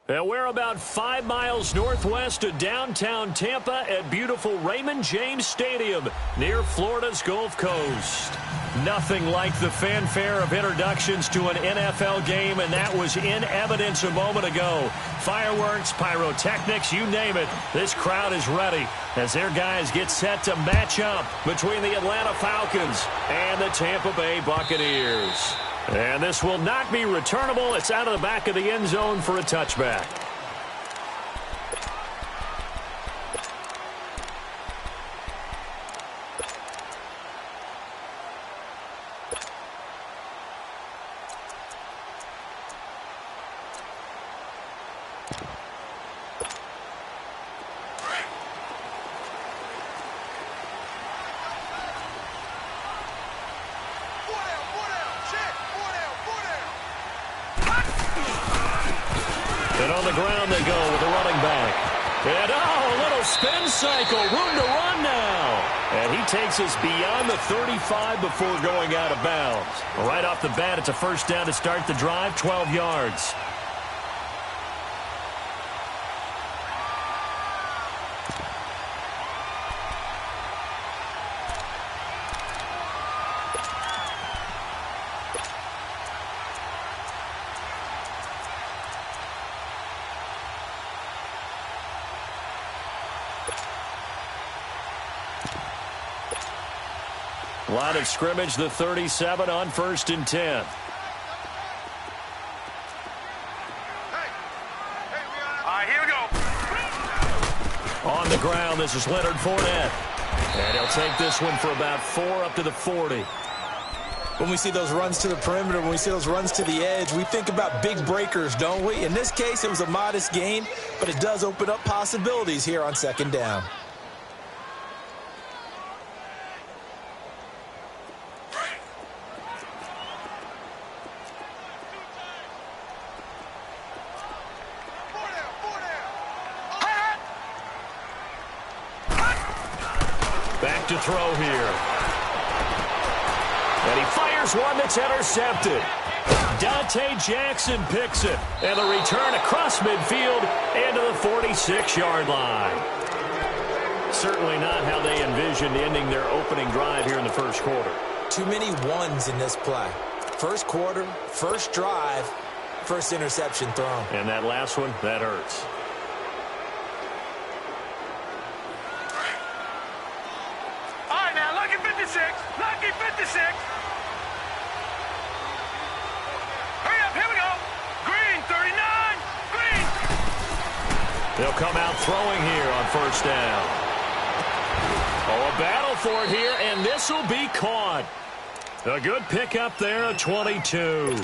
And we're about 5 miles northwest of downtown Tampa at beautiful Raymond James Stadium near Florida's Gulf Coast. Nothing like the fanfare of introductions to an NFL game, and that was in evidence a moment ago. Fireworks, pyrotechnics, you name it. This crowd is ready as their guys get set to match up between the Atlanta Falcons and the Tampa Bay Buccaneers. And this will not be returnable. It's out of the back of the end zone for a touchback. And on the ground they go with the running back. And, a little spin cycle. Room to run now. And he takes us beyond the 35 before going out of bounds. Right off the bat, it's a first down to start the drive, 12 yards. Line of scrimmage, the 37 on 1st and 10. All right, here we go. On the ground, this is Leonard Fournette. And he'll take this one for about 4 up to the 40. When we see those runs to the perimeter, when we see those runs to the edge, we think about big breakers, don't we? In this case, it was a modest gain, but it does open up possibilities here on 2nd down. Back to throw here. And he fires one that's intercepted. Dante Jackson picks it. And the return across midfield into the 46-yard line. Certainly not how they envisioned ending their opening drive here in the first quarter. Too many ones in this play. First quarter, first drive, first interception thrown. And that last one, that hurts. Lucky 56. Hurry up, here we go. Green, 39. Green. They'll come out throwing here on 1st down. Oh, a battle for it here, and this will be caught. A good pickup there at 22.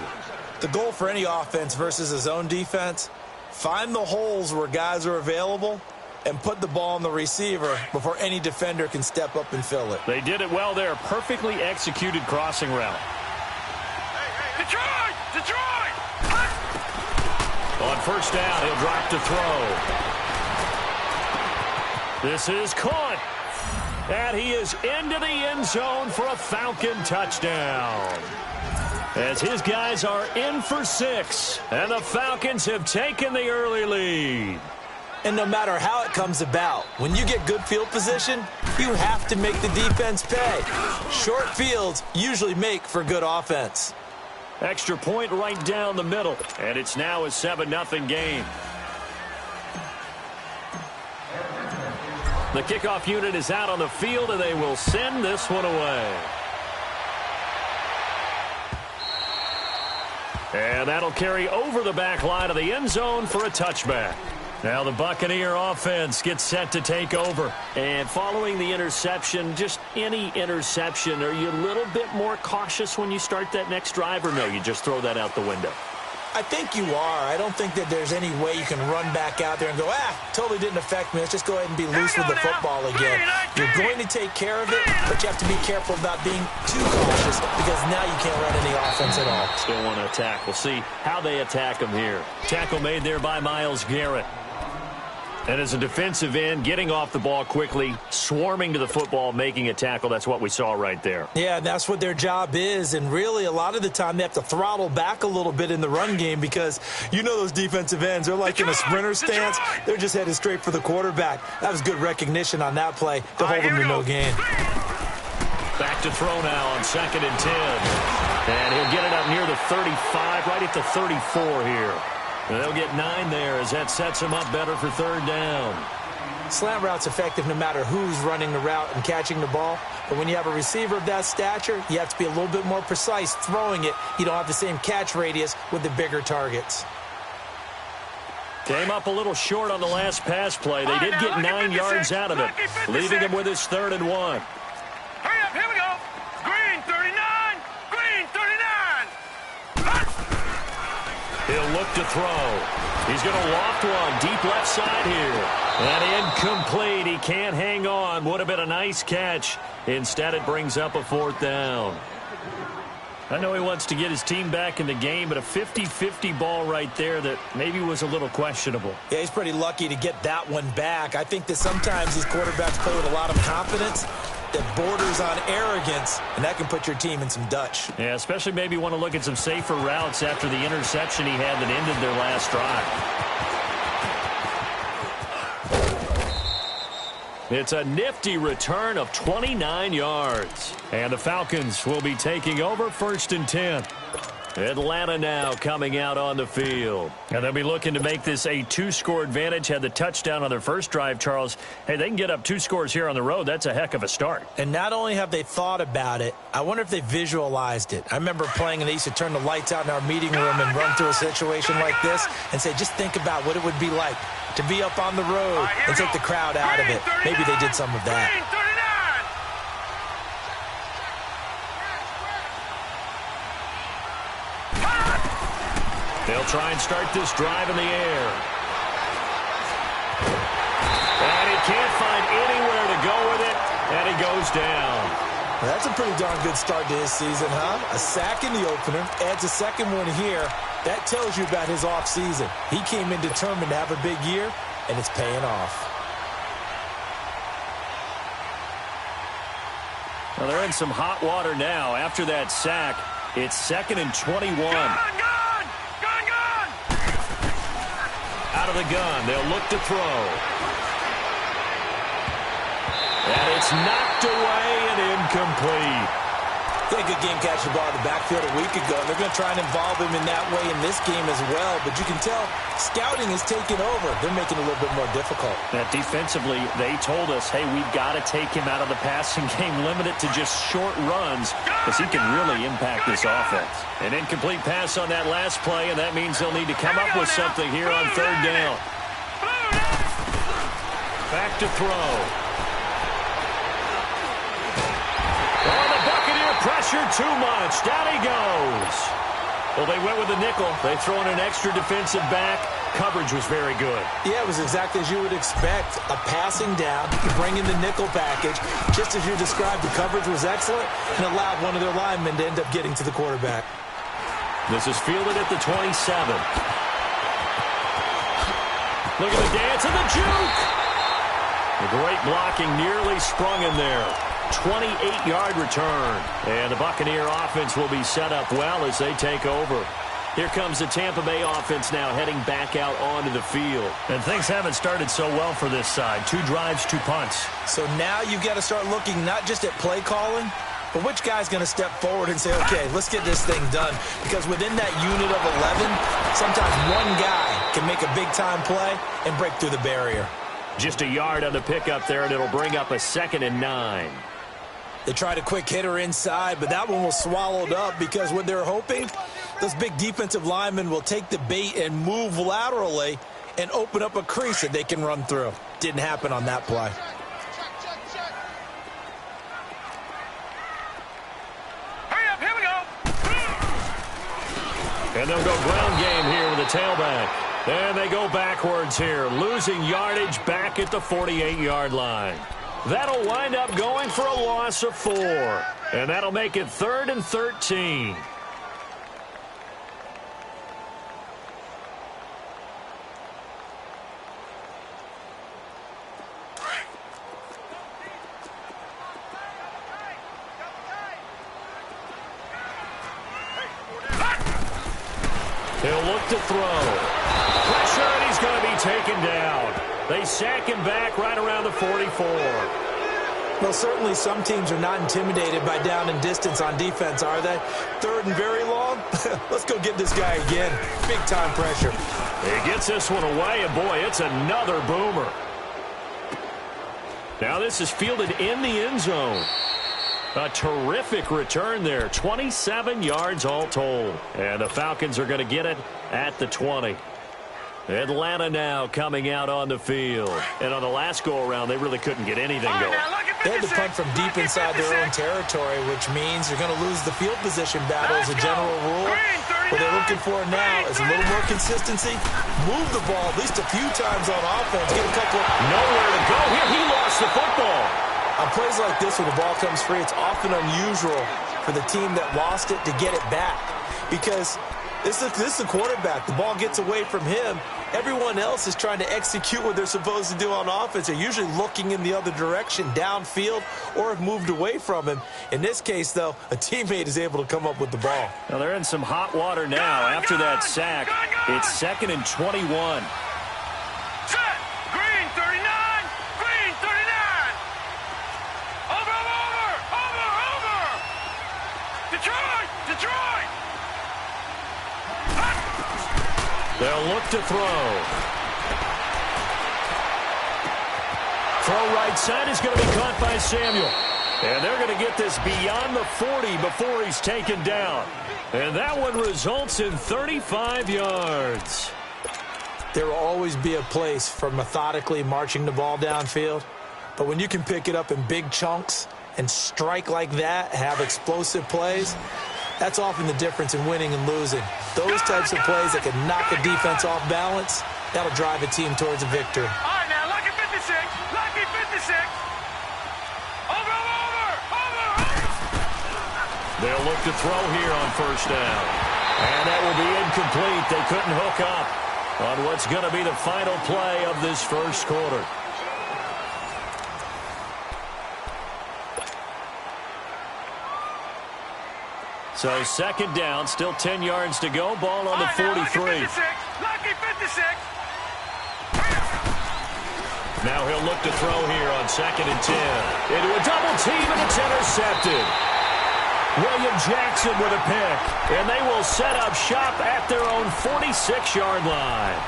The goal for any offense versus a zone defense, find the holes where guys are available and put the ball on the receiver before any defender can step up and fill it. They did it well there. Perfectly executed crossing route. Detroit! Detroit! On 1st down, he'll drop to throw. This is caught. And he is into the end zone for a Falcon touchdown. As his guys are in for 6. And the Falcons have taken the early lead. And no matter how it comes about, when you get good field position, you have to make the defense pay. Short fields usually make for good offense. Extra point right down the middle. And it's now a 7-0 game. The kickoff unit is out on the field, and they will send this one away. And that'll carry over the back line of the end zone for a touchback. Now the Buccaneer offense gets set to take over. And following the interception, just any interception, are you a little bit more cautious when you start that next drive, or no, you just throw that out the window? I think you are. I don't think that there's any way you can run back out there and go, totally didn't affect me. Let's just go ahead and be loose with the football again. You're going to take care of it, but you have to be careful about being too cautious because now you can't run any offense at all. Still want to attack. We'll see how they attack them here. Tackle made there by Myles Garrett. And as a defensive end, getting off the ball quickly, swarming to the football, making a tackle, that's what we saw right there. Yeah, that's what their job is. And really, a lot of the time, they have to throttle back a little bit in the run game because you know those defensive ends, they're like in a sprinter stance. They're just headed straight for the quarterback. That was good recognition on that play to hold him to no gain. Back to throw now on 2nd and 10. And he'll get it up near the 35, right at the 34 here. And they'll get 9 there as that sets him up better for 3rd down. Slant route's effective no matter who's running the route and catching the ball. But when you have a receiver of that stature, you have to be a little bit more precise throwing it. You don't have the same catch radius with the bigger targets. Came up a little short on the last pass play. They did get 9 yards out of it, leaving him with his 3rd and 1. Hurry up, here we go. Green 39. Green 39. He'll look to throw. He's going to loft one deep left side here. And incomplete. He can't hang on. Would have been a nice catch. Instead, it brings up a 4th down. I know he wants to get his team back in the game, but a 50-50 ball right there that maybe was a little questionable. Yeah, he's pretty lucky to get that one back. I think that sometimes these quarterbacks play with a lot of confidence that borders on arrogance, and that can put your team in some Dutch. Yeah, especially maybe want to look at some safer routes after the interception he had that ended their last drive. It's a nifty return of 29 yards. And the Falcons will be taking over 1st and 10. Atlanta now coming out on the field. And they'll be looking to make this a 2-score advantage. Had the touchdown on their first drive, Charles. Hey, they can get up 2 scores here on the road. That's a heck of a start. And not only have they thought about it, I wonder if they visualized it. I remember playing and they used to turn the lights out in our meeting room and run through a situation like this and say, just think about what it would be like to be up on the road and take the crowd out of it. Maybe they did some of that. They'll try and start this drive in the air. And he can't find anywhere to go with it, and he goes down. Well, that's a pretty darn good start to his season, huh? A sack in the opener, adds a second one here. That tells you about his offseason. He came in determined to have a big year, and it's paying off. Well, they're in some hot water now. After that sack, it's 2nd and 21. Out of the gun, they'll look to throw. And it's knocked away and incomplete. They had a good game catching the ball in the backfield a week ago, and they're going to try and involve him in that way in this game as well. But you can tell scouting is taking over. They're making it a little bit more difficult. That defensively, they told us, hey, we've got to take him out of the passing game, limit it to just short runs, because he can really impact this offense. An incomplete pass on that last play, and that means they'll need to come up with something here on 3rd down. Back to throw. Pressure too much. Down he goes. Well, they went with the nickel. They throw in an extra defensive back. Coverage was very good. Yeah, it was exactly as you would expect. A passing down. You bring in the nickel package. Just as you described, the coverage was excellent and allowed one of their linemen to end up getting to the quarterback. This is fielded at the 27. Look at the dance and the juke. The great blocking nearly sprung him there. 28-yard return. And the Buccaneer offense will be set up well as they take over. Here comes the Tampa Bay offense now heading back out onto the field. And things haven't started so well for this side. 2 drives, 2 punts. So now you've got to start looking not just at play calling, but which guy's going to step forward and say, okay, let's get this thing done. Because within that unit of 11, sometimes one guy can make a big-time play and break through the barrier. Just a yard on the pickup there, and it'll bring up a 2nd and 9. They tried a quick hitter inside, but that one was swallowed up because what they're hoping, those big defensive linemen will take the bait and move laterally and open up a crease that they can run through. Didn't happen on that play. Hurry up, here we go. And they'll go ground game here with the tailback. And they go backwards here, losing yardage back at the 48-yard line. That'll wind up going for a loss of 4. And that'll make it 3rd and 13. He'll look to throw. Pressure, and he's going to be taken down. They sack him back right around the 44. Well, certainly some teams are not intimidated by down and distance on defense, are they? Third and very long? Let's go get this guy again. Big-time pressure. He gets this one away, and boy, it's another boomer. Now this is fielded in the end zone. A terrific return there. 27 yards all told. And the Falcons are going to get it at the 20. Atlanta now coming out on the field. And on the last go-around, they really couldn't get anything going. They had to punt from deep inside their own territory, which means you're going to lose the field position battle as a general rule. What they're looking for now is a little more consistency. Move the ball at least a few times on offense. Get a couple. Nowhere to go. Here he lost the football. On plays like this, when the ball comes free, it's often unusual for the team that lost it to get it back. Because this is the quarterback. The ball gets away from him. Everyone else is trying to execute what they're supposed to do on offense. They're usually looking in the other direction, downfield, or have moved away from him. In this case, though, a teammate is able to come up with the ball. Now they're in some hot water now. After that sack, it's 2nd and 21. Set. Green 39. Green 39. Over. Detroit. They'll look to throw. Throw right side is going to be caught by Samuel. And they're going to get this beyond the 40 before he's taken down. And that one results in 35 yards. There will always be a place for methodically marching the ball downfield. But when you can pick it up in big chunks and strike like that, have explosive plays, that's often the difference in winning and losing. Those types of plays that can knock a defense off balance, that'll drive a team towards a victory. All right, now, lucky 56. Lucky 56. Over. They'll look to throw here on first down. And that will be incomplete. They couldn't hook up on what's going to be the final play of this first quarter. So 2nd down, still 10 yards to go. Ball on the 43. Lucky 56. Now he'll look to throw here on 2nd and 10. Into a double team, and it's intercepted. William Jackson with a pick. And they will set up shop at their own 46-yard line.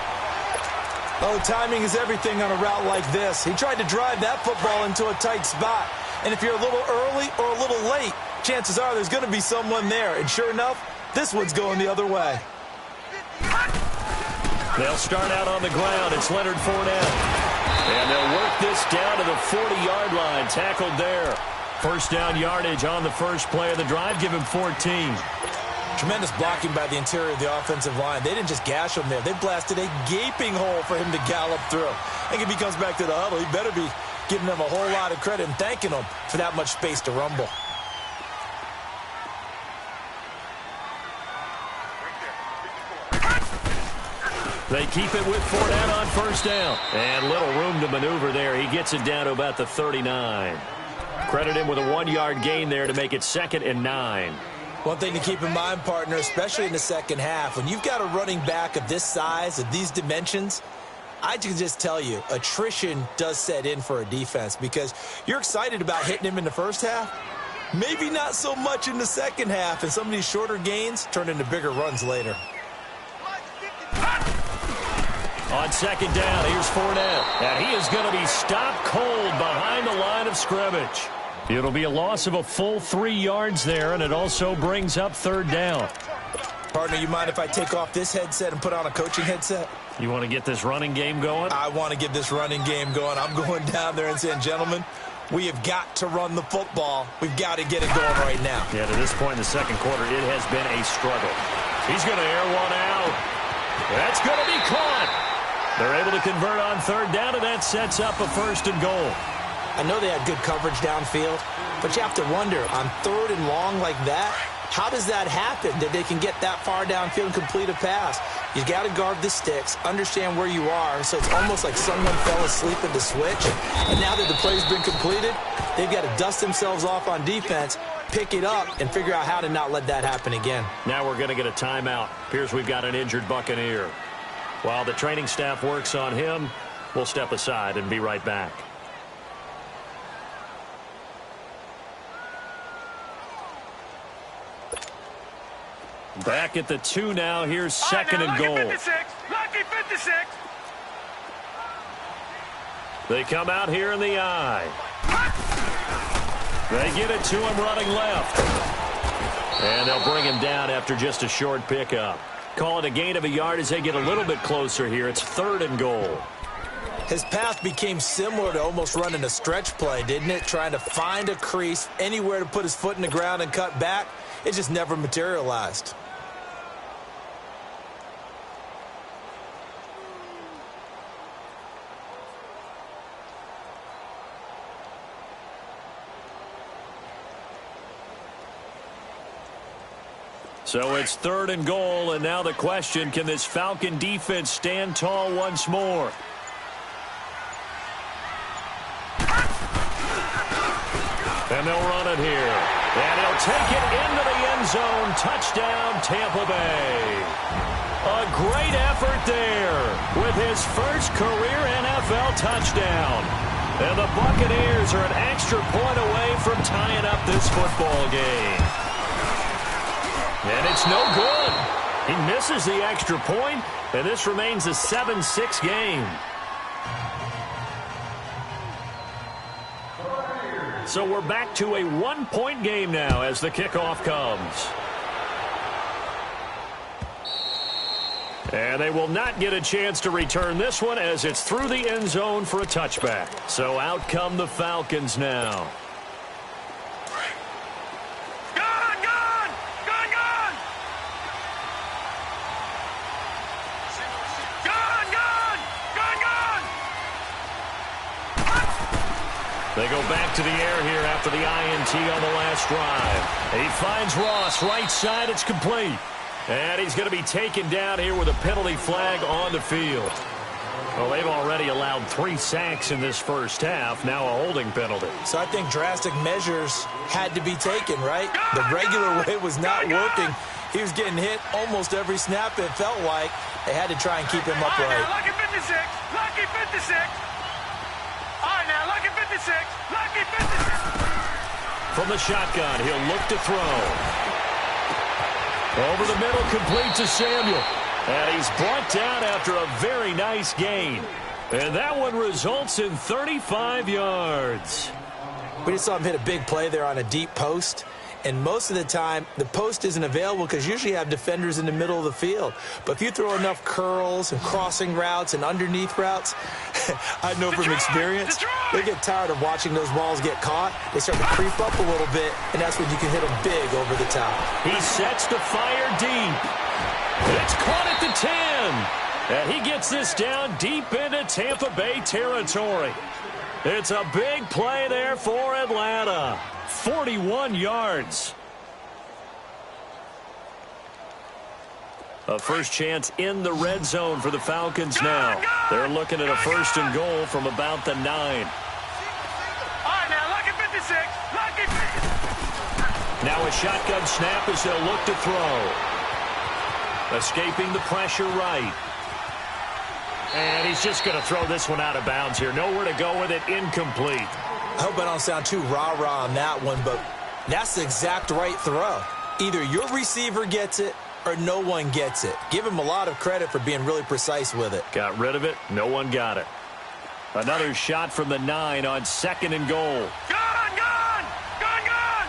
Oh, timing is everything on a route like this. He tried to drive that football into a tight spot. And if you're a little early or a little late, chances are there's going to be someone there. And sure enough, this one's going the other way. They'll start out on the ground. It's Leonard Fournette. And they'll work this down to the 40-yard line. Tackled there. First down yardage on the first play of the drive. Give him 14. Tremendous blocking by the interior of the offensive line. They didn't just gash him there. They blasted a gaping hole for him to gallop through. I think if he comes back to the huddle, he better be giving them a whole lot of credit and thanking them for that much space to rumble. They keep it with Fournette on first down. And little room to maneuver there. He gets it down to about the 39. Credit him with a 1-yard gain there to make it 2nd and 9. One thing to keep in mind, partner, especially in the second half, when you've got a running back of this size, of these dimensions, I can just tell you, attrition does set in for a defense because you're excited about hitting him in the first half. Maybe not so much in the second half, and some of these shorter gains turn into bigger runs later. On 2nd down, here's Fournette. And he is going to be stopped cold behind the line of scrimmage. It'll be a loss of a full 3 yards there, and it also brings up 3rd down. Partner, you mind if I take off this headset and put on a coaching headset? You want to get this running game going? I want to get this running game going. I'm going down there and saying, gentlemen, we have got to run the football. We've got to get it going right now. Yeah, to this point in the second quarter, it has been a struggle. He's going to air one out. That's going to be caught. They're able to convert on 3rd down, and that sets up a 1st and goal. I know they had good coverage downfield, but you have to wonder, on 3rd and long like that, How does that happen that they can get that far downfield and complete a pass? You got to guard the sticks, understand where you are, so it's almost like someone fell asleep at the switch, and now that the play's been completed, they've got to dust themselves off on defense, pick it up, and figure out how to not let that happen again. Now we're going to get a timeout. Appears we've got an injured Buccaneer. While the training staff works on him, we'll step aside and be right back. Back at the 2 now. Here's second and goal. Lucky 56. Lucky 56. They come out here in the eye. They get it to him running left. And they'll bring him down after just a short pickup. Call it a gain of a yard as they get a little bit closer here. It's 3rd and goal. His path became similar to almost running a stretch play, didn't it? Trying to find a crease, anywhere to put his foot in the ground and cut back. It just never materialized. So it's 3rd and goal, and now the question, can this Falcon defense stand tall once more? And they'll run it here. And he'll take it into the end zone. Touchdown, Tampa Bay. A great effort there with his first career NFL touchdown. And the Buccaneers are an extra point away from tying up this football game. And it's no good. He misses the extra point, and this remains a 7-6 game. So we're back to a 1-point game now as the kickoff comes. And they will not get a chance to return this one as it's through the end zone for a touchback. So out come the Falcons now. They go back to the air here after the INT on the last drive. He finds Ross right side. It's complete. And he's going to be taken down here with a penalty flag on the field. Well, they've already allowed 3 sacks in this first half. Now a holding penalty. So I think drastic measures had to be taken, right? The regular way was not working. He was getting hit almost every snap, it felt like. They had to try and keep him upright. Lucky 56. Lucky 56. All right, now, lucky 56. Lucky 56. From the shotgun, he'll look to throw. Over the middle, complete to Samuel. And he's brought down after a very nice gain. And that one results in 35 yards. We just saw him hit a big play there on a deep post. And most of the time, the post isn't available because usually you have defenders in the middle of the field. But if you throw enough curls and crossing routes and underneath routes, I know from experience, they get tired of watching those balls get caught. They start to creep up a little bit, and that's when you can hit them big over the top. He sets the fire deep. It's caught at the 10. And he gets this down deep into Tampa Bay territory. It's a big play there for Atlanta. 41 yards. A first chance in the red zone for the Falcons now. They're looking at a 1st and goal from about the 9. All right, now, lucky 56. Lucky 56. Now a shotgun snap as they'll look to throw. Escaping the pressure right. And he's just going to throw this one out of bounds here. Nowhere to go with it. Incomplete. I hope I don't sound too rah-rah on that one, but that's the exact right throw. Either your receiver gets it or no one gets it. Give him a lot of credit for being really precise with it. Got rid of it. No one got it. Another shot from the 9 on 2nd and goal. Gun, gun! Gun, gun!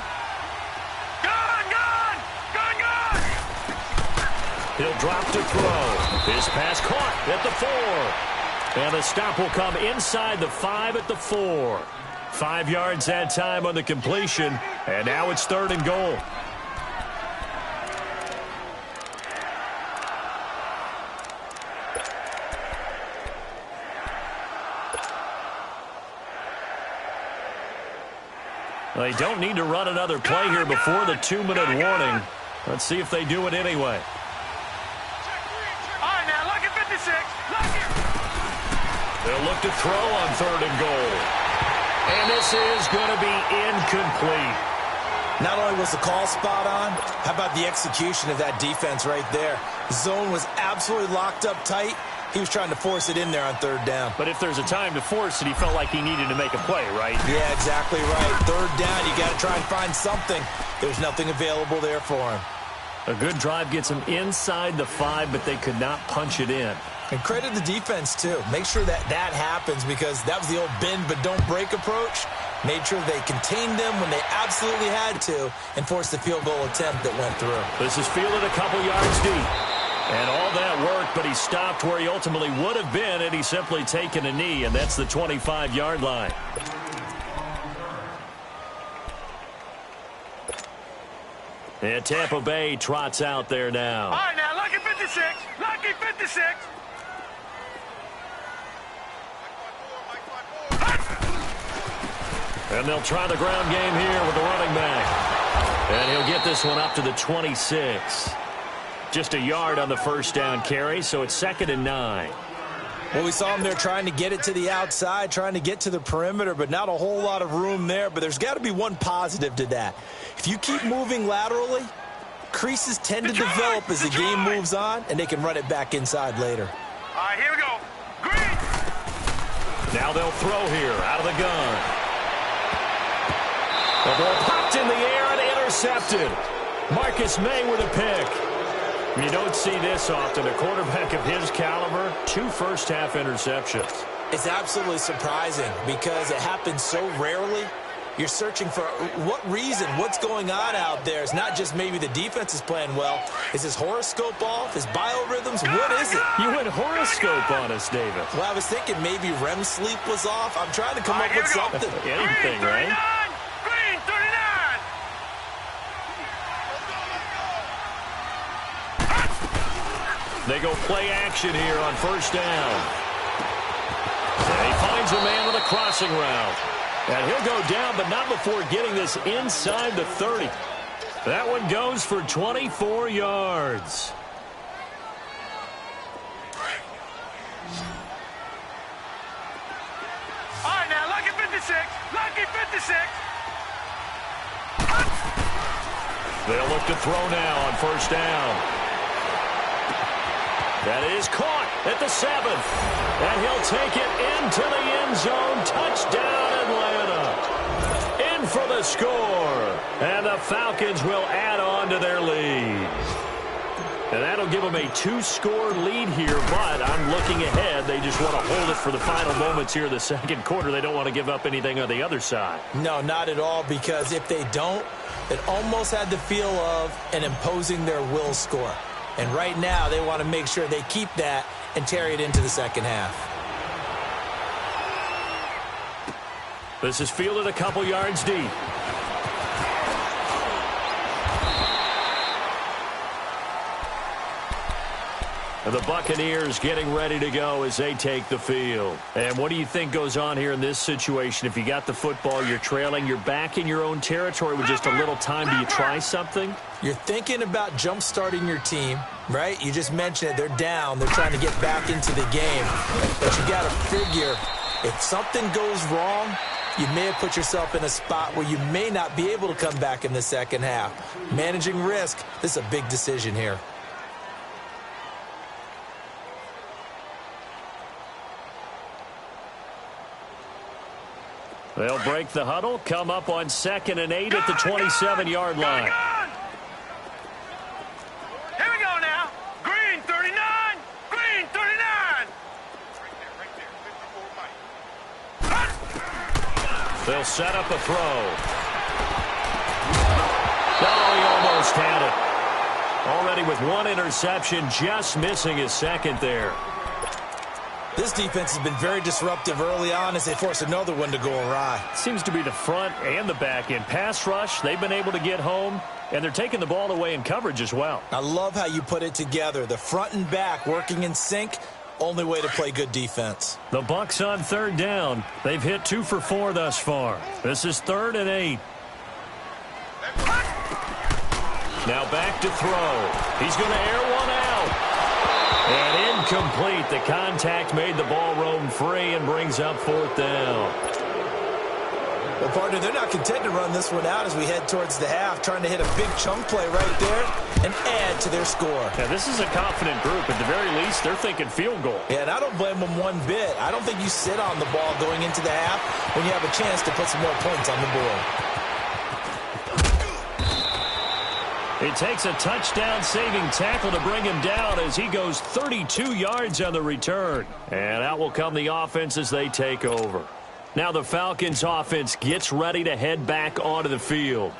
Gun, gun! Gun, gun! He'll drop to throw. His pass caught at the 4. And the stop will come inside the 5 at the 4. 5 yards that time on the completion. And now it's 3rd and goal. They don't need to run another play here before the 2-minute warning. Let's see if they do it anyway. All right, now, lucky 56. Lucky. They'll look to throw on 3rd and goal. And this is going to be incomplete. Not only was the call spot on, how about the execution of that defense right there? The zone was absolutely locked up tight. He was trying to force it in there on 3rd down. But if there's a time to force it, he felt like he needed to make a play, right? Yeah, exactly right. 3rd down, you got to try and find something. There's nothing available there for him. A good drive gets him inside the 5, but they could not punch it in. And credit the defense, too. Make sure that happens because that was the old bend but don't break approach. Made sure they contained them when they absolutely had to and forced the field goal attempt that went through. This is fielded a couple yards deep. And all that worked, but he stopped where he ultimately would have been had he simply taken a knee, and that's the 25-yard line. And Tampa Bay trots out there now. All right, now, lucky 56. Lucky 56. And they'll try the ground game here with the running back. And he'll get this one up to the 26. Just a yard on the 1st down carry, so it's 2nd and 9. Well, we saw him there trying to get it to the outside, trying to get to the perimeter, but not a whole lot of room there. But there's got to be one positive to that. If you keep moving laterally, creases tend to develop as the game moves on, and they can run it back inside later. All right, here we go. Green. Now they'll throw here out of the gun. The ball popped in the air and intercepted. Marcus May with a pick. You don't see this often. A quarterback of his caliber, 2 first-half interceptions. It's absolutely surprising because it happens so rarely. You're searching for what reason, what's going on out there. It's not just maybe the defense is playing well. Is his horoscope off? His biorhythms? What is it? You went horoscope on us, David. Well, I was thinking maybe REM sleep was off. I'm trying to come up with something. Anything, right? Green 39. They go play action here on 1st down. And he finds a man with a crossing route. And he'll go down, but not before getting this inside the 30. That one goes for 24 yards. All right, now, lucky 56. Lucky 56. They'll look to throw now on 1st down. That is caught at the 7th. And he'll take it into the end zone. Touchdown, Atlanta. In for the score. And the Falcons will add on to their lead. And that'll give them a 2-score lead here, but I'm looking ahead. They just want to hold it for the final moments here of the 2nd quarter. They don't want to give up anything on the other side. No, not at all, because if they don't, it almost had the feel of an imposing their will score. And right now, they want to make sure they keep that and carry it into the 2nd half. This is fielded a couple yards deep. And the Buccaneers getting ready to go as they take the field. And what do you think goes on here in this situation? If you got the football, you're trailing, you're back in your own territory with just a little time. Do you try something? You're thinking about jump-starting your team, right? You just mentioned it. They're down. They're trying to get back into the game. But you got to figure, if something goes wrong, you may have put yourself in a spot where you may not be able to come back in the 2nd half. Managing risk, this is a big decision here. They'll break the huddle, come up on 2nd and 8 at the 27-yard line. Here we go now. Green 39. Green 39. They'll set up a throw. Oh, he almost had it. Already with 1 interception, just missing his 2nd there. This defense has been very disruptive early on as they force another one to go awry. Seems to be the front and the back end. Pass rush, they've been able to get home, and they're taking the ball away in coverage as well. I love how you put it together. The front and back working in sync, only way to play good defense. The Bucs on 3rd down. They've hit 2 for 4 thus far. This is 3rd and 8. Now back to throw. He's going to air one out. And incomplete. The contact made the ball roam free and brings up 4th down. Well, partner, they're not content to run this one out as we head towards the half, trying to hit a big chunk play right there and add to their score. Yeah, this is a confident group. At the very least, they're thinking field goal. Yeah, and I don't blame them one bit. I don't think you sit on the ball going into the half when you have a chance to put some more points on the board. It takes a touchdown-saving tackle to bring him down as he goes 32 yards on the return. And out will come the offense as they take over. Now the Falcons offense gets ready to head back onto the field.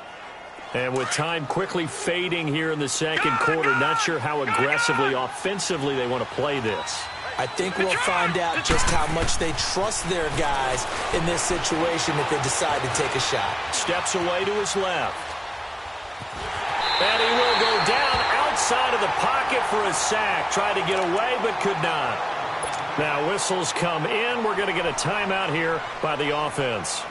And with time quickly fading here in the second quarter, not sure how aggressively, offensively they want to play this. I think we'll find out just how much they trust their guys in this situation if they decide to take a shot. Steps away to his left. And he will go down outside of the pocket for a sack. Tried to get away but could not. Now whistles come in. We're going to get a timeout here by the offense,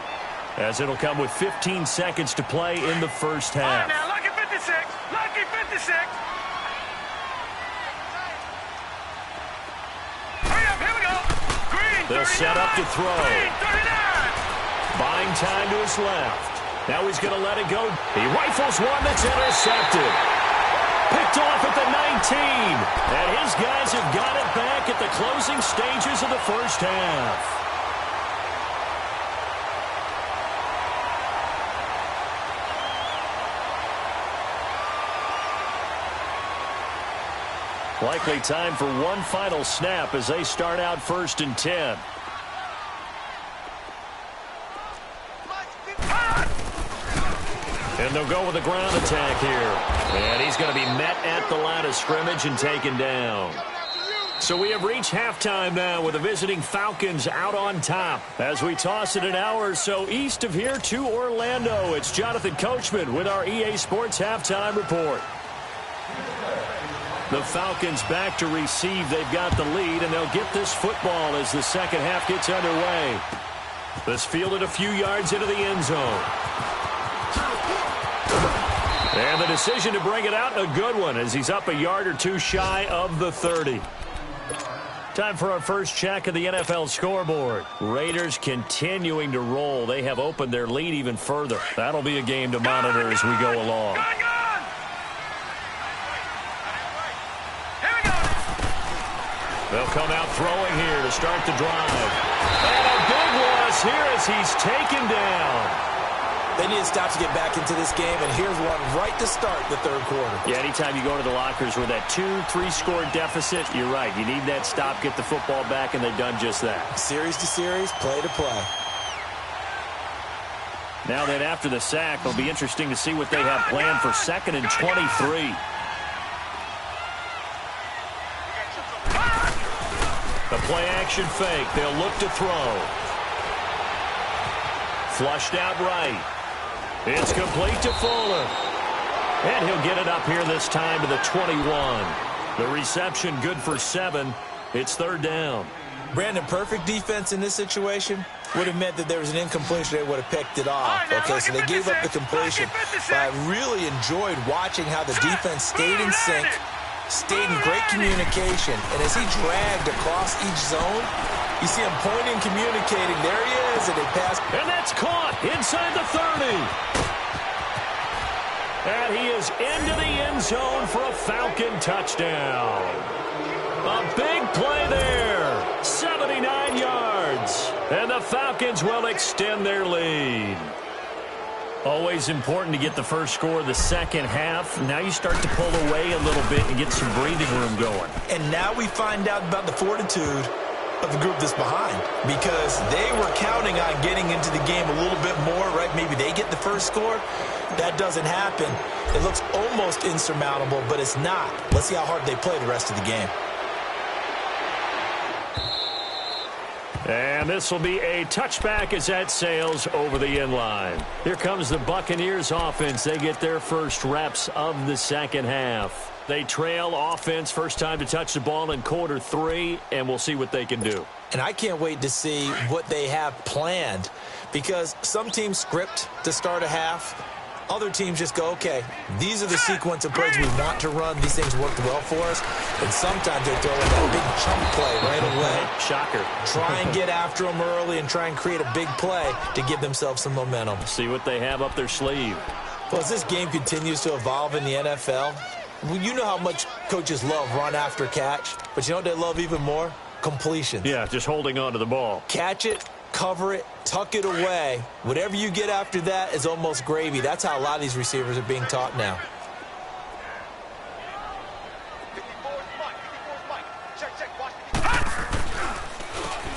as it'll come with 15 seconds to play in the first half. All right, now, lucky 56. Lucky 56. Hurry up, here we go. Green 39. They'll set up to throw. Green 39. Buying time to his left. Now he's going to let it go. He rifles one that's intercepted. Picked off at the 19. And his guys have got it back at the closing stages of the first half. Likely time for one final snap as they start out 1st and 10. And they'll go with a ground attack here. And he's going to be met at the line of scrimmage and taken down. So we have reached halftime now with the visiting Falcons out on top. As we toss it an hour or so east of here to Orlando, it's Jonathan Coachman with our EA Sports Halftime Report. The Falcons back to receive. They've got the lead, and they'll get this football as the second half gets underway. This fielded a few yards into the end zone. And the decision to bring it out, a good one, as he's up a yard or two shy of the 30. Time for our first check of the NFL scoreboard. Raiders continuing to roll. They have opened their lead even further. That'll be a game to monitor as we go along. They'll come out throwing here to start the drive. And a big loss here as he's taken down. They need to stop to get back into this game, and here's one right to start the third quarter. Yeah, anytime you go to the lockers with that 2-3 score deficit, you're right. You need that stop, get the football back, and they've done just that. Series to series, play to play. Now that after the sack, it'll be interesting to see what they have planned for 2nd and 23. The play-action fake. They'll look to throw. Flushed out right. It's complete to Fuller. And he'll get it up here this time to the 21. The reception good for 7. It's 3rd down. Brandon, perfect defense in this situation would have meant that there was an incompletion. They would have picked it off. Okay, so they gave up the completion. But I really enjoyed watching how the defense stayed in sync, stayed in great communication. And as he dragged across each zone, you see him pointing, communicating. There he is, and they pass. And that's caught inside the 30. And he is into the end zone for a Falcon touchdown. A big play there. 79 yards. And the Falcons will extend their lead. Always important to get the first score of the second half. Now you start to pull away a little bit and get some breathing room going. And now we find out about the fortitude of the group that's behind, because they were counting on getting into the game a little bit more, right? Maybe they get the first score. That doesn't happen. It looks almost insurmountable, but it's not. Let's see how hard they play the rest of the game. And this will be a touchback as that sails over the end line. Here comes the Buccaneers offense. They get their first reps of the second half. They trail offense, first time to touch the ball in quarter 3, and we'll see what they can do. And I can't wait to see what they have planned, because some teams script to start a half. Other teams just go, okay, these are the sequence of plays we want to run. These things worked well for us. And sometimes they throw in that big chunk play right away. Shocker. Try and get after them early and try and create a big play to give themselves some momentum. See what they have up their sleeve. Well, as this game continues to evolve in the NFL, you know how much coaches love run after catch, but you know what they love even more? Completions. Yeah, just holding on to the ball. Catch it, cover it, tuck it away. Whatever you get after that is almost gravy. That's how a lot of these receivers are being taught now.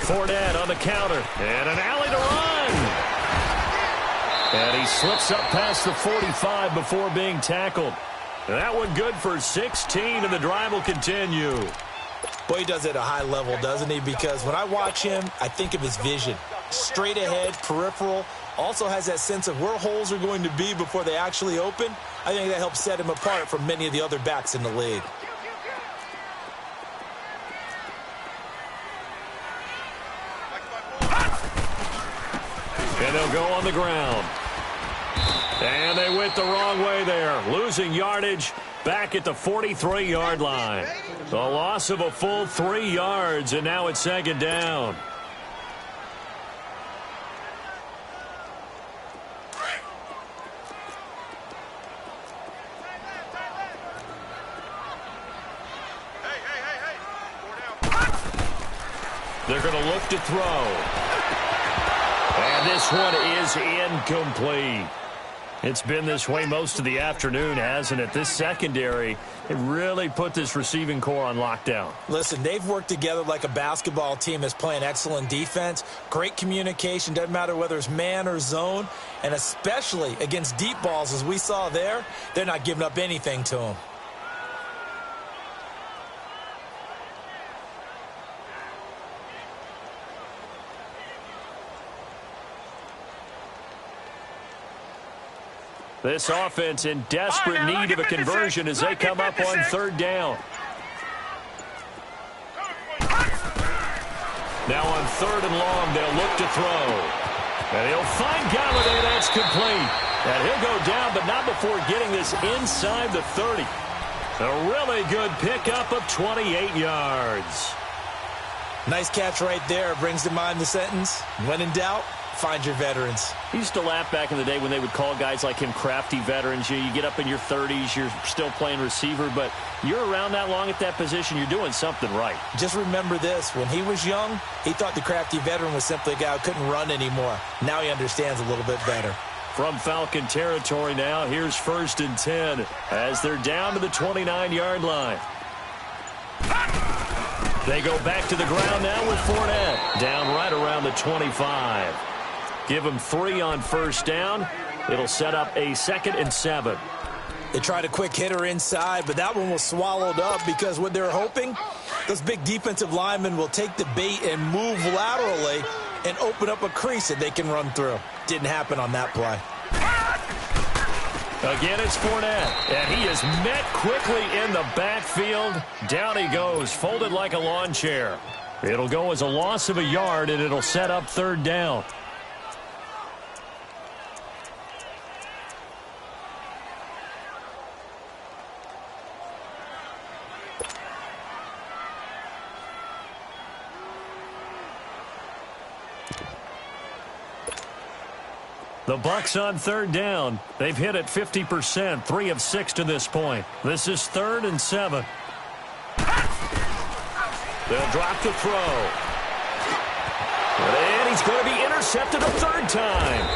Fournette on the counter, and an alley to run. And he slips up past the 45 before being tackled. That one good for 16, and the drive will continue. Boy, he does it at a high level, doesn't he? Because when I watch him, I think of his vision. Straight ahead, peripheral. Also has that sense of where holes are going to be before they actually open. I think that helps set him apart from many of the other backs in the league. And they'll go on the ground. And they went the wrong way there, losing yardage back at the 43-yard line. The loss of a full 3 yards, and now it's second down. They're going to look to throw. And this one is incomplete. It's been this way most of the afternoon, hasn't it? This secondary, it really put this receiving core on lockdown. Listen, they've worked together like a basketball team that's playing excellent defense. Great communication, doesn't matter whether it's man or zone. And especially against deep balls, as we saw there, they're not giving up anything to them. This offense in desperate need of a conversion as they come up on third down. Now on third and long, they'll look to throw. And he'll find Galladay. That's complete. And he'll go down, but not before getting this inside the 30. A really good pickup of 28 yards. Nice catch right there. Brings to mind the sentence, when in doubt, find your veterans. He used to laugh back in the day when they would call guys like him crafty veterans. You get up in your 30s, you're still playing receiver, but you're around that long at that position, you're doing something right. Just remember this. When he was young, he thought the crafty veteran was simply a guy who couldn't run anymore. Now he understands a little bit better. From Falcon territory now, here's 1st and 10 as they're down to the 29-yard line. They go back to the ground now with Fournette, down right around the 25. Give them 3 on first down. It'll set up a 2nd and 7. They tried a quick hitter inside, but that one was swallowed up because what they're hoping, those big defensive linemen will take the bait and move laterally and open up a crease that they can run through. Didn't happen on that play. Again, it's Fournette, and he is met quickly in the backfield. Down he goes, folded like a lawn chair. It'll go as a loss of a yard, and it'll set up third down. The Bucs on third down. They've hit it 50%, 3 of 6 to this point. This is 3rd and 7. They'll drop the throw. And he's going to be intercepted a 3rd time.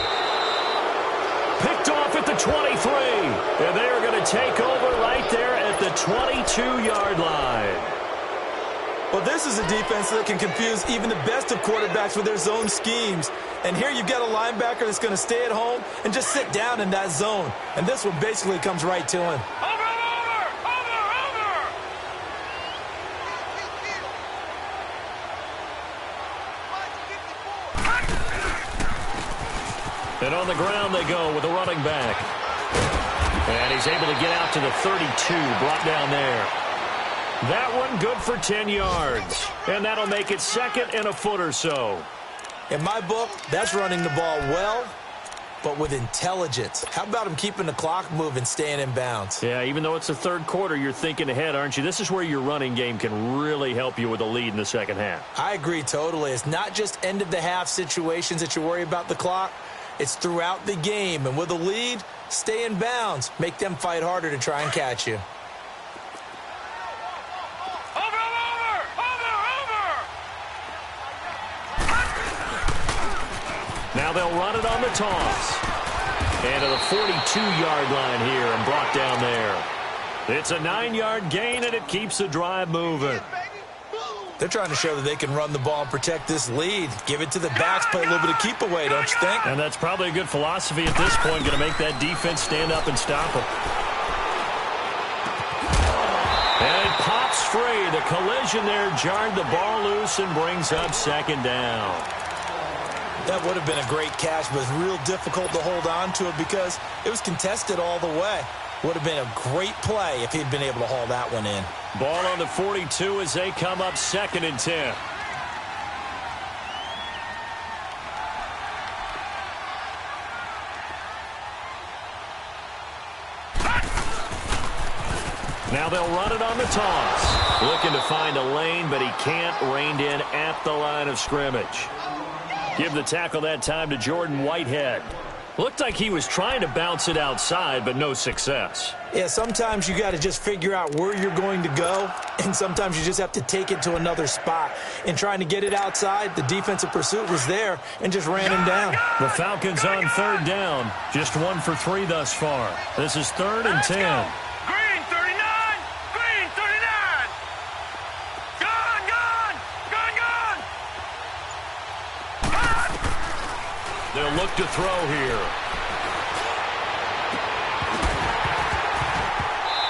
Picked off at the 23. And they are going to take over right there at the 22-yard line. Well, this is a defense that can confuse even the best of quarterbacks with their zone schemes. And here you've got a linebacker that's going to stay at home and just sit down in that zone. And this one basically comes right to him. And on the ground they go with a running back. And he's able to get out to the 32, brought down there. That one good for 10 yards. And that'll make it 2nd and a foot or so. In my book, that's running the ball well but with intelligence. How about him keeping the clock moving, staying in bounds? Yeah, even though it's the third quarter, you're thinking ahead, aren't you? This is where your running game can really help you with a lead in the second half. I agree totally. It's not just end-of-the-half situations that you worry about the clock. It's throughout the game. And with a lead, stay in bounds. Make them fight harder to try and catch you. Now they'll run it on the toss. And to the 42-yard line here and brought down there. It's a 9-yard gain, and it keeps the drive moving. They're trying to show that they can run the ball and protect this lead. Give it to the backs, play a little bit of keep away, don't you think? And that's probably a good philosophy at this point, going to make that defense stand up and stop them. And it pops free. The collision there jarred the ball loose and brings up second down. That would have been a great catch, but it's real difficult to hold on to it because it was contested all the way. Would have been a great play if he'd been able to haul that one in. Ball on the 42 as they come up 2nd and 10. Now they'll run it on the toss. Looking to find a lane, but he can't. Reined in at the line of scrimmage. Give the tackle that time to Jordan Whitehead. Looked like he was trying to bounce it outside, but no success. Yeah, sometimes you got to just figure out where you're going to go, and sometimes you just have to take it to another spot. In trying to get it outside, the defensive pursuit was there and just ran him down. The Falcons on 3rd down. Just 1 for 3 thus far. This is 3rd and 10. They'll look to throw here.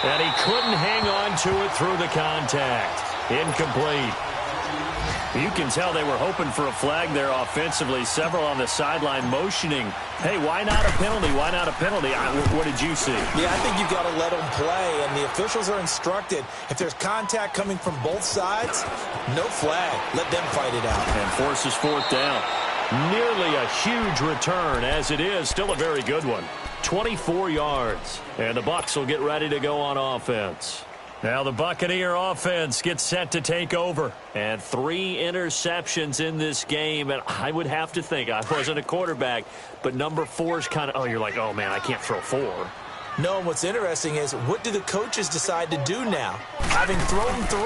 And he couldn't hang on to it through the contact. Incomplete. You can tell they were hoping for a flag there offensively. Several on the sideline motioning, hey, why not a penalty? Why not a penalty? What did you see? Yeah, I think you've got to let them play, and the officials are instructed. If there's contact coming from both sides, no flag. Let them fight it out. And forces 4th down. Nearly a huge return, as it is. Still a very good one. 24 yards. And the Bucs will get ready to go on offense. Now the Buccaneer offense gets set to take over. And 3 interceptions in this game. And I would have to think, I wasn't a quarterback, but number 4 is kind of, oh, you're like, oh, man, I can't throw 4. No, and what's interesting is, what do the coaches decide to do now? Having thrown 3,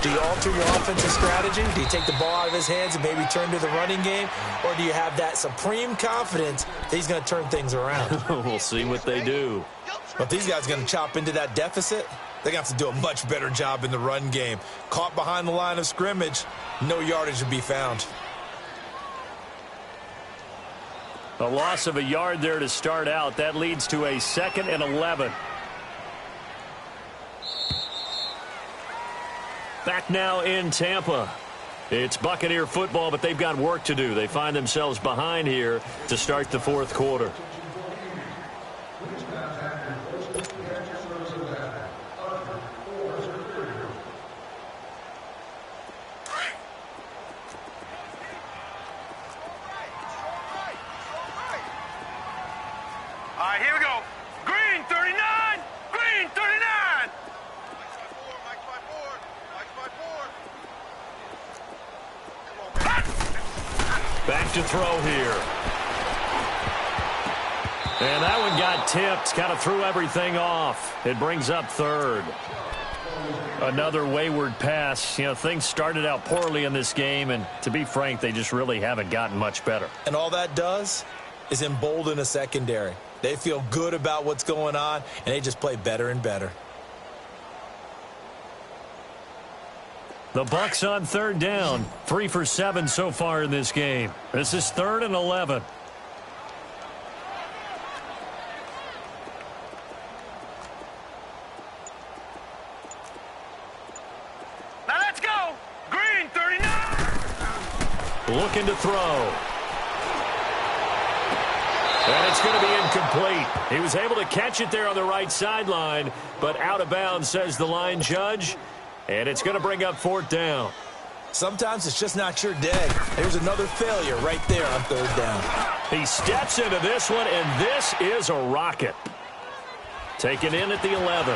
do you alter your offensive strategy? Do you take the ball out of his hands and maybe turn to the running game? Or do you have that supreme confidence that he's going to turn things around? We'll see what they do. But these guys are going to chop into that deficit. They're going to have to do a much better job in the run game. Caught behind the line of scrimmage, no yardage to be found. A loss of a yard there to start out. That leads to a 2nd and 11. Back now in Tampa. It's Buccaneer football, but they've got work to do. They find themselves behind here to start the 4th quarter. All right, here we go. Green 39. Green 39. Mike's by four. Back to throw here. And that one got tipped. Kind of threw everything off. It brings up 3rd. Another wayward pass. You know, things started out poorly in this game, and to be frank, they just really haven't gotten much better. And all that does is embolden a secondary. They feel good about what's going on, and they just play better and better. The Bucs on 3rd down. 3 for 7 so far in this game. This is 3rd and 11. Now let's go. Green 39. Looking to throw. And it's going to be incomplete. He was able to catch it there on the right sideline, but out of bounds, says the line judge. And it's going to bring up 4th down. Sometimes it's just not your day. There's another failure right there on third down. He steps into this one, and this is a rocket. Taken in at the 11.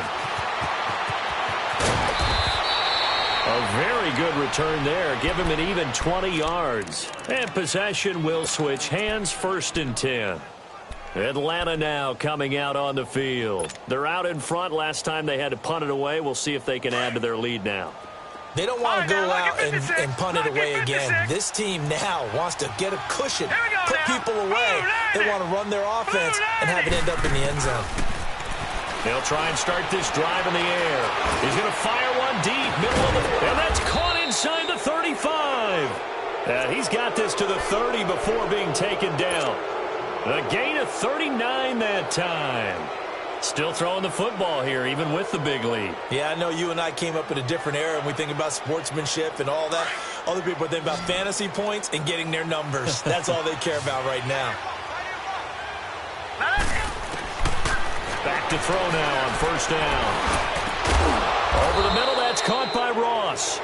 A very good return there. Give him an even 20 yards. And possession will switch hands, 1st and 10. Atlanta now coming out on the field. They're out in front. Last time they had to punt it away. We'll see if they can add to their lead now. They don't want to go out and punt it away again. This team now wants to get a cushion, put people away. They want to run their offense and have it end up in the end zone. They'll try and start this drive in the air. He's going to fire one deep, middle of the, and that's caught inside the 35. And he's got this to the 30 before being taken down. A gain of 39 that time. Still throwing the football here, even with the big lead. Yeah, I know you and I came up in a different era, and we think about sportsmanship and all that. Other people think about fantasy points and getting their numbers. That's all they care about right now. Back to throw now on 1st down. Over the middle, that's caught by Ross.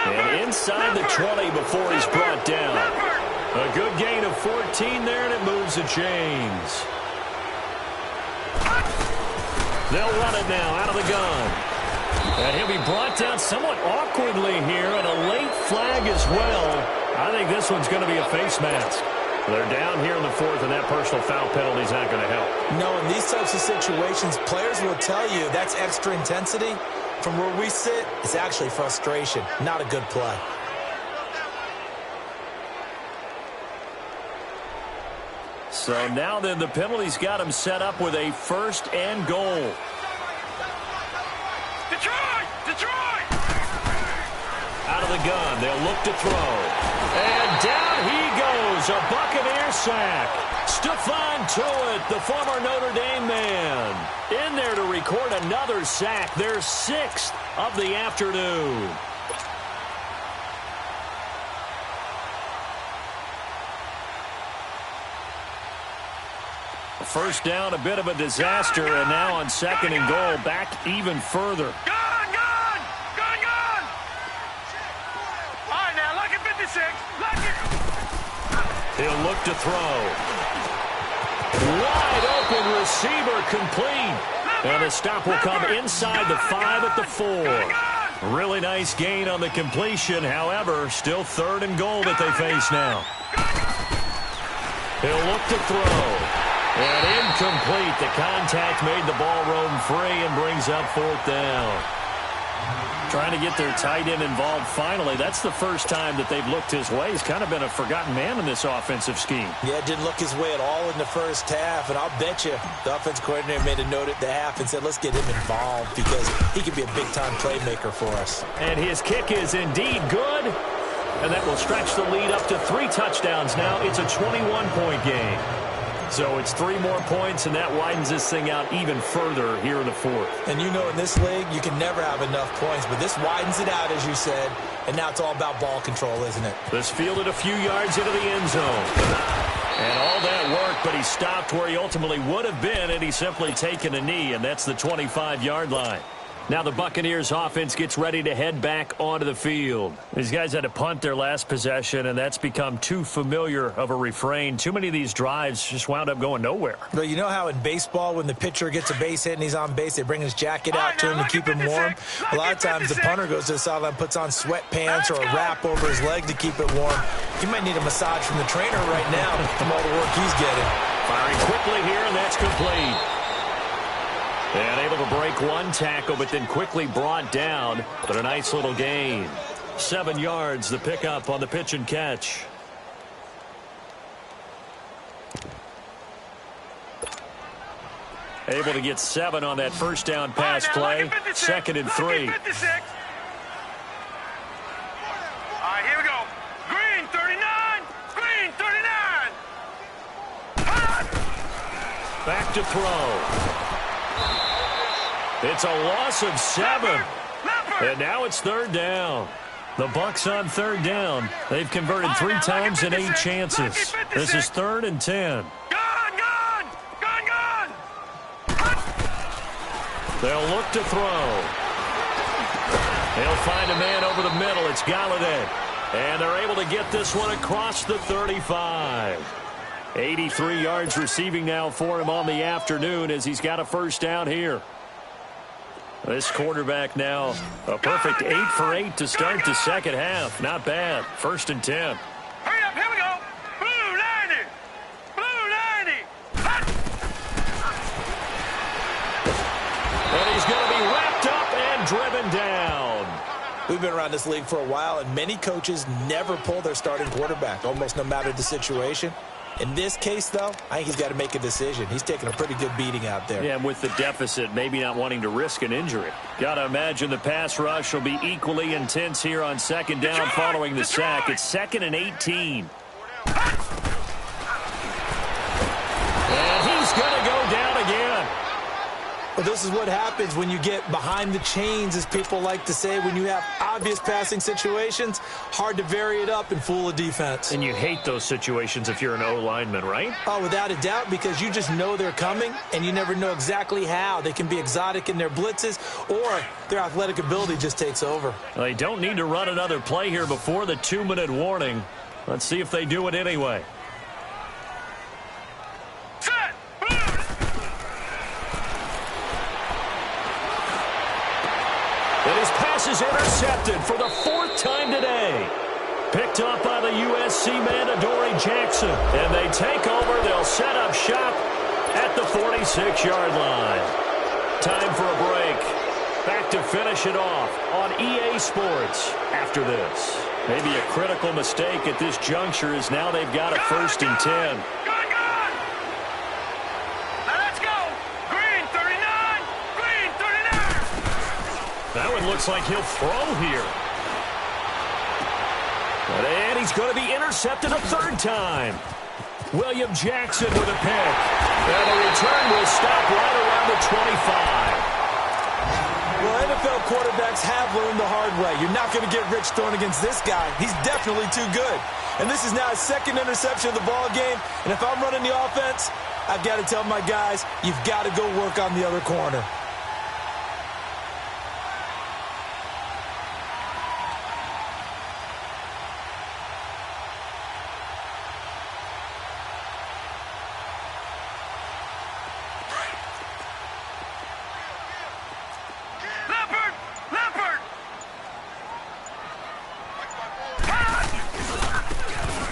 And inside the 20 before he's brought down. A good gain of 14 there, and it moves the chains. They'll run it now out of the gun. And he'll be brought down somewhat awkwardly here, and a late flag as well. I think this one's going to be a face mask. They're down here in the 4th, and that personal foul penalty is not going to help. No, in these types of situations, players will tell you that's extra intensity. From where we sit, it's actually frustration, not a good play. So now then, the penalty's got him set up with a 1st and goal. Detroit! Out of the gun, they'll look to throw. And down he goes, a Buccaneer sack. Stephon Tuitt, the former Notre Dame man, in there to record another sack, their 6th of the afternoon. First down, a bit of a disaster, and now on 2nd and goal, back even further. Gun! All right, now, look at 56. Look it. He'll look to throw. Wide open receiver complete. And a stop will come inside the 5 at the 4. Really nice gain on the completion. However, still 3rd and goal that they face now. He'll look to throw. And incomplete. The contact made the ball roam free and brings up 4th down. Trying to get their tight end involved finally. That's the first time that they've looked his way. He's kind of been a forgotten man in this offensive scheme. Yeah, didn't look his way at all in the first half. And I'll bet you the offensive coordinator made a note at the half and said, let's get him involved because he could be a big-time playmaker for us. And his kick is indeed good. And that will stretch the lead up to 3 touchdowns now. It's a 21-point game. So it's 3 more points, and that widens this thing out even further here in the 4th. And you know in this league, you can never have enough points, but this widens it out, as you said, and now it's all about ball control, isn't it? This fielded a few yards into the end zone. And all that work, but he stopped where he ultimately would have been, and he's simply taken a knee, and that's the 25-yard line. Now the Buccaneers offense gets ready to head back onto the field. These guys had to punt their last possession, and that's become too familiar of a refrain. Too many of these drives just wound up going nowhere. But you know how in baseball, when the pitcher gets a base hit and he's on base, they bring his jacket out to him to keep him warm? A lot of times the punter goes to the sideline, puts on sweatpants or a wrap over his leg to keep it warm. He might need a massage from the trainer right now from all the work he's getting. Firing quickly here, and that's complete. And able to break one tackle, but then quickly brought down. But a nice little gain. 7 yards, the pickup on the pitch and catch. Able to get 7 on that first down pass play. 2nd and 3. All right, here we go. Green 39. Green 39. Back to throw. It's a loss of 7. And now it's 3rd down. The Bucs on 3rd down. They've converted 3 times in 8 chances. This is 3rd and 10. Gun! They'll look to throw. They'll find a man over the middle. It's Galladay. And they're able to get this one across the 35. 83 yards receiving now for him on the afternoon as he's got a first down here. This quarterback now a perfect 8 for 8 to start the second half. Not bad. 1st and 10. Hurry up, here we go. Blue 90. Blue 90. Hot. And he's going to be wrapped up and driven down. We've been around this league for a while, and many coaches never pull their starting quarterback, almost no matter the situation. In this case, though, I think he's got to make a decision. He's taking a pretty good beating out there. Yeah, and with the deficit, maybe not wanting to risk an injury. Got to imagine the pass rush will be equally intense here on second down following the sack. It's 2nd and 18. And he's going to go down again. Well, this is what happens when you get behind the chains, as people like to say. When you have obvious passing situations, hard to vary it up and fool a defense. And you hate those situations if you're an O-lineman, right? Oh, without a doubt, because you just know they're coming, and you never know exactly how. They can be exotic in their blitzes, or their athletic ability just takes over. Well, they don't need to run another play here before the 2-minute warning. Let's see if they do it anyway. And his pass is intercepted for the 4th time today. Picked up by the USC man, Adoree Jackson. And they take over. They'll set up shop at the 46-yard line. Time for a break. Back to finish it off on EA Sports after this. Maybe a critical mistake at this juncture is now they've got a 1st and 10. That one looks like he'll throw here. And he's going to be intercepted a 3rd time. William Jackson with a pick. And the return will stop right around the 25. Well, NFL quarterbacks have learned the hard way. You're not going to get rich throwing against this guy. He's definitely too good. And this is now his 2nd interception of the ball game. And if I'm running the offense, I've got to tell my guys, you've got to go work on the other corner.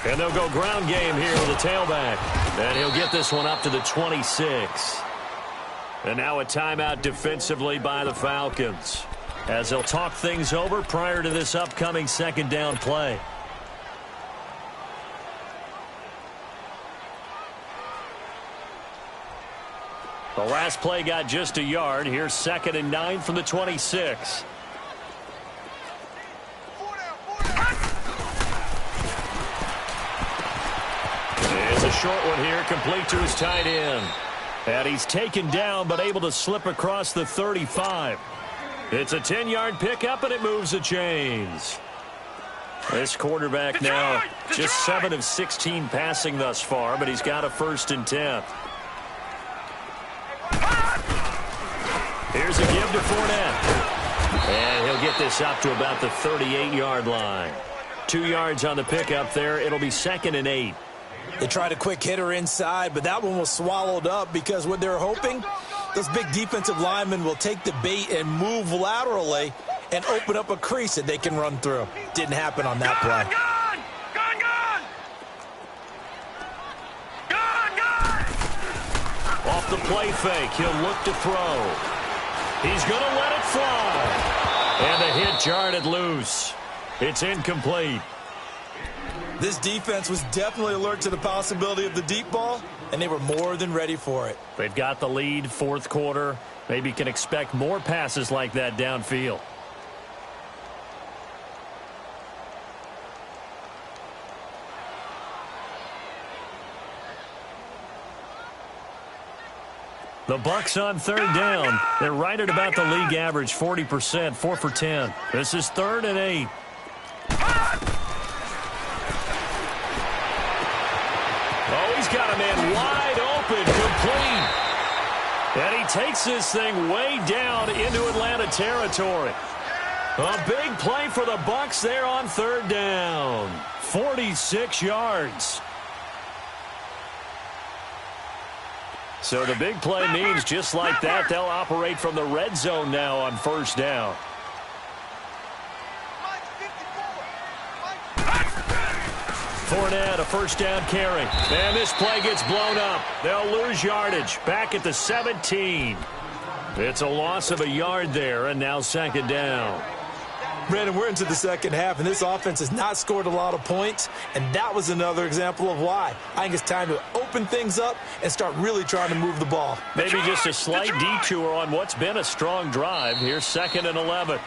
And they'll go ground game here with a tailback. And he'll get this one up to the 26. And now a timeout defensively by the Falcons, as they'll talk things over prior to this upcoming 2nd down play. The last play got just a yard. Here's 2nd and 9 from the 26. A short one here, complete to his tight end. And he's taken down, but able to slip across the 35. It's a 10-yard pickup, and it moves the chains. This quarterback now just 7 of 16 passing thus far, but he's got a 1st and 10. Here's a give to Fournette. And he'll get this up to about the 38-yard line. 2 yards on the pickup there. It'll be 2nd and 8. They tried a quick hitter inside, but that one was swallowed up because what they're hoping, those big defensive linemen will take the bait and move laterally and open up a crease that they can run through. Didn't happen on that play. Off the play fake, he'll look to throw. He's going to let it fly. And the hit jarred it loose. It's incomplete. This defense was definitely alert to the possibility of the deep ball, and they were more than ready for it. They've got the lead, 4th quarter. Maybe can expect more passes like that downfield. The Bucs on 3rd down. They're right at about the league average, 40%, 4 for 10. This is 3rd and 8. Oh, he's got a man wide open, complete. And he takes this thing way down into Atlanta territory. A big play for the Bucs there on third down. 46 yards. So the big play means just like that, they'll operate from the red zone now on first down. Fournette, a first down carry. And this play gets blown up. They'll lose yardage. Back at the 17. It's a loss of a yard there, and now second down. Brandon, we're into the second half, and this offense has not scored a lot of points, and that was another example of why. I think it's time to open things up and start really trying to move the ball. Maybe just a slight detour on what's been a strong drive. Here's 2nd and 11.